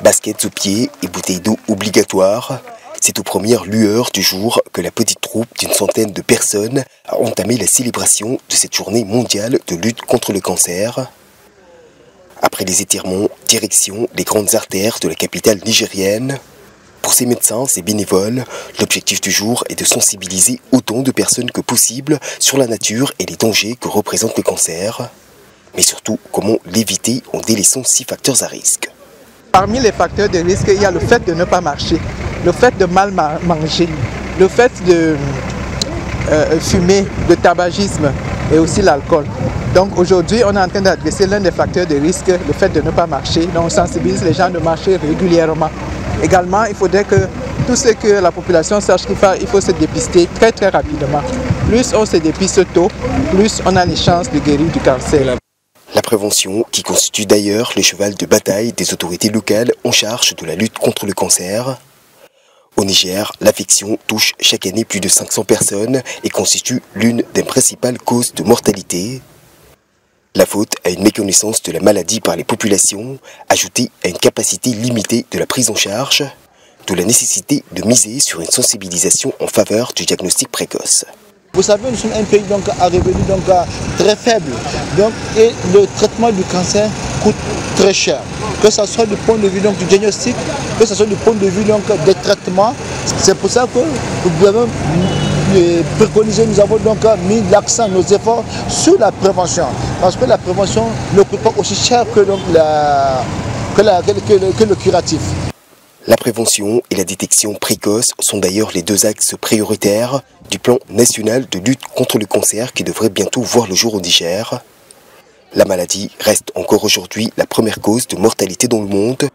Baskets aux pieds et bouteilles d'eau obligatoires. C'est aux premières lueurs du jour que la petite troupe d'une centaine de personnes a entamé la célébration de cette journée mondiale de lutte contre le cancer. Après les étirements, direction les grandes artères de la capitale nigérienne. Pour ces médecins et bénévoles, l'objectif du jour est de sensibiliser autant de personnes que possible sur la nature et les dangers que représente le cancer, mais surtout comment l'éviter en délaissant 6 facteurs à risque. Parmi les facteurs de risque, il y a le fait de ne pas marcher, le fait de mal manger, le fait de fumer, le tabagisme et aussi l'alcool. Donc aujourd'hui, on est en train d'adresser l'un des facteurs de risque, le fait de ne pas marcher. Donc on sensibilise les gens de marcher régulièrement. Également, il faudrait que tout ce que la population sache qu'il faut se dépister très rapidement. Plus on se dépiste tôt, plus on a les chances de guérir du cancer. La prévention, qui constitue d'ailleurs le cheval de bataille des autorités locales en charge de la lutte contre le cancer. Au Niger, l'affection touche chaque année plus de 500 personnes et constitue l'une des principales causes de mortalité. La faute à une méconnaissance de la maladie par les populations, ajoutée à une capacité limitée de la prise en charge, de la nécessité de miser sur une sensibilisation en faveur du diagnostic précoce. Vous savez, nous sommes un pays à revenus très faible. Et le traitement du cancer coûte très cher. Que ce soit du point de vue du diagnostic, que ce soit du point de vue des traitements. C'est pour ça que nous avons préconisé, nous avons mis l'accent, nos efforts sur la prévention. Parce que la prévention ne coûte pas aussi cher que le curatif. La prévention et la détection précoce sont d'ailleurs les 2 axes prioritaires du plan national de lutte contre le cancer qui devrait bientôt voir le jour au Niger. La maladie reste encore aujourd'hui la première cause de mortalité dans le monde.